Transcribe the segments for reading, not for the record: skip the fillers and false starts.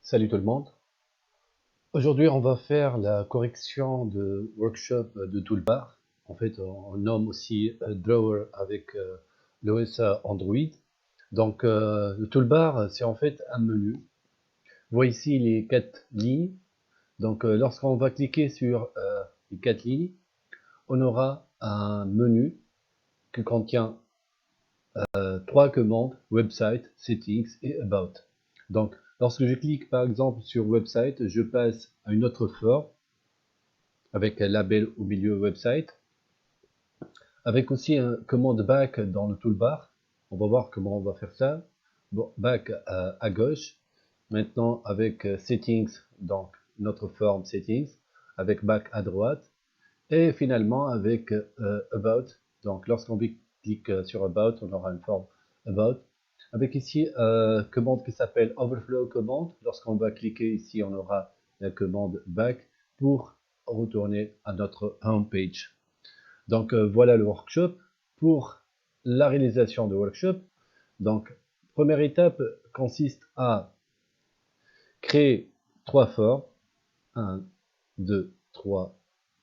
Salut tout le monde. Aujourd'hui, on va faire la correction de workshop de toolbar. En fait, on nomme aussi drawer avec l'OS Android. Donc, le toolbar, c'est en fait un menu. Vous voyez ici les 4 lignes. Donc, lorsqu'on va cliquer sur les 4 lignes, on aura un menu qui contient 3 commandes, website, settings et about. Donc, lorsque je clique par exemple sur website, je passe à une autre forme avec un label au milieu website, avec aussi un commande back dans le toolbar. On va voir comment on va faire ça. Bon, back à gauche. Maintenant avec settings, donc notre forme settings, avec back à droite. Et finalement avec about. Donc lorsqu'on clique sur about, on aura une forme about. Avec ici commande qui s'appelle overflow command. Lorsqu'on va cliquer ici, on aura la commande back pour retourner à notre home page. Donc voilà le workshop. Pour la réalisation du workshop, donc première étape consiste à créer 3 formes. 1, 2, 3,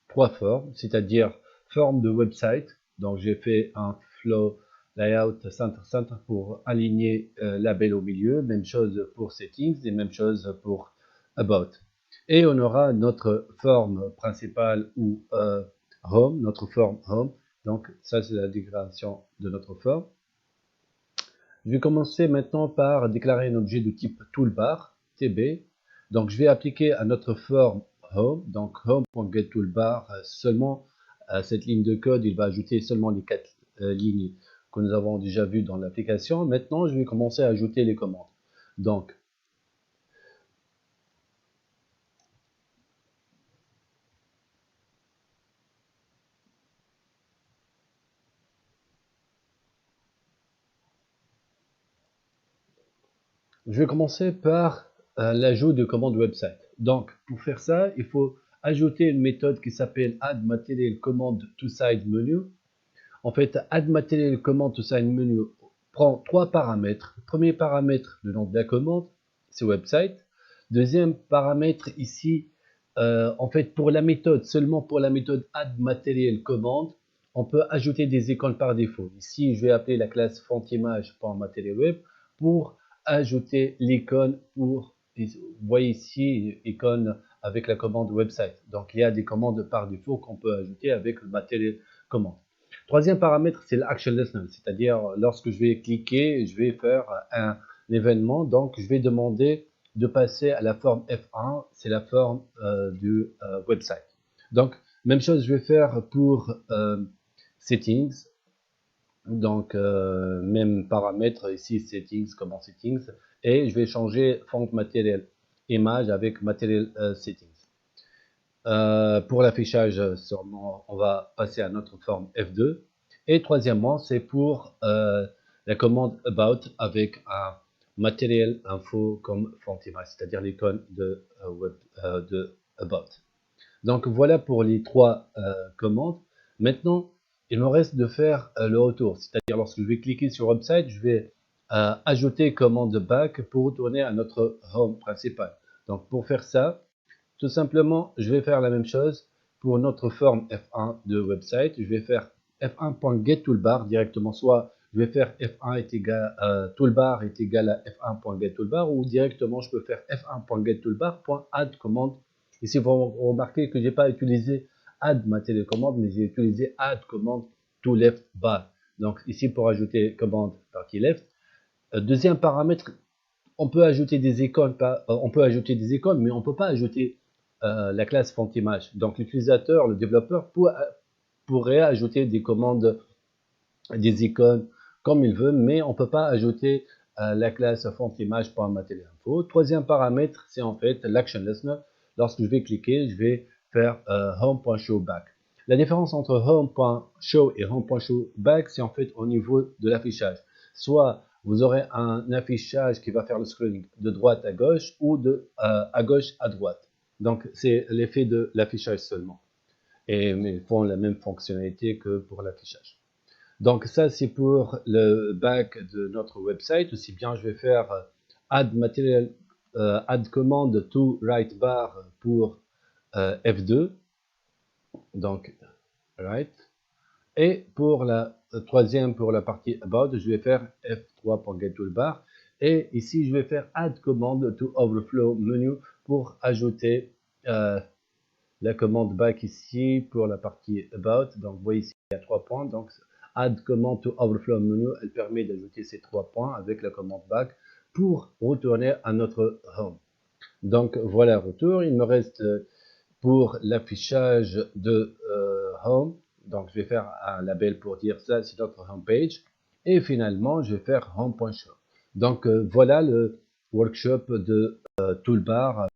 3 formes, c'est-à-dire forme de website. Donc j'ai fait un flow layout center pour aligner label au milieu, même chose pour settings et même chose pour about. Et on aura notre forme principale ou home, notre forme home. Donc ça c'est la déclaration de notre forme. Je vais commencer maintenant par déclarer un objet de type toolbar, TB. Donc je vais appliquer à notre forme home, donc home.getToolbar seulement cette ligne de code, il va ajouter seulement les 4 lignes que nous avons déjà vues dans l'application. Maintenant, je vais commencer à ajouter les commandes. Donc, je vais commencer par l'ajout de commandes website. Donc, pour faire ça, il faut ajouter une méthode qui s'appelle add_material_command_to_side_menu. En fait, add material command to side menu prend 3 paramètres. Premier paramètre, le nom de la commande, c'est website. Deuxième paramètre ici, en fait, pour la méthode, seulement pour la méthode add material command, on peut ajouter des icônes par défaut. Ici, je vais appeler la classe fontimage.materialweb pour ajouter l'icône pour, vous voyez ici, icône avec la commande website. Donc, il y a des commandes par défaut qu'on peut ajouter avec le material command. Troisième paramètre, c'est l'action listener, c'est-à-dire lorsque je vais cliquer, je vais faire un événement, donc je vais demander de passer à la forme F1, c'est la forme du website. Donc, même chose, je vais faire pour settings, donc même paramètre ici, settings, comment settings, et je vais changer font matériel image avec matériel settings. Pour l'affichage, on va passer à notre forme F2. Et troisièmement, c'est pour la commande about avec un matériel info comme font image, c'est-à-dire l'icône de about. Donc voilà pour les 3 commandes. Maintenant, il me reste de faire le retour, c'est-à-dire lorsque je vais cliquer sur website, je vais ajouter commande back pour retourner à notre home principal. Donc pour faire ça, tout simplement, je vais faire la même chose pour notre forme F1 de website. Je vais faire f1.getToolbar directement, soit je vais faire f1 est égal toolbar est égal à f1.getToolbar ou directement je peux faire f1.getToolbar.add commande. Ici, vous remarquez que je n'ai pas utilisé add ma télécommande, mais j'ai utilisé add commande to left bar. Donc ici pour ajouter commande partie left. Deuxième paramètre, on peut ajouter des icônes, mais on ne peut pas ajouter la classe font image. Donc l'utilisateur, le développeur pourrait ajouter des commandes, des icônes comme il veut, mais on ne peut pas ajouter la classe font image.materialinfo. Troisième paramètre, c'est en fait l'action listener. Lorsque je vais cliquer, je vais faire home.showback. La différence entre home.show et home.showback, c'est en fait au niveau de l'affichage. Soit vous aurez un affichage qui va faire le scrolling de droite à gauche ou de à gauche à droite. Donc c'est l'effet de l'affichage seulement. Et ils font la même fonctionnalité que pour l'affichage. Donc ça c'est pour le back de notre website. Aussi bien je vais faire add material add command to right bar pour F2, donc right. Et pour la troisième, pour la partie about, je vais faire F3 pour get toolbar. Et ici, je vais faire add command to overflow menu pour ajouter la commande back ici pour la partie about. Donc, vous voyez ici, il y a 3 points. Donc, add command to overflow menu, elle permet d'ajouter ces 3 points avec la commande back pour retourner à notre home. Donc, voilà, retour. Il me reste pour l'affichage de home. Donc, je vais faire un label pour dire ça, c'est notre home page. Et finalement, je vais faire home.show. Donc, voilà le workshop de toolbar.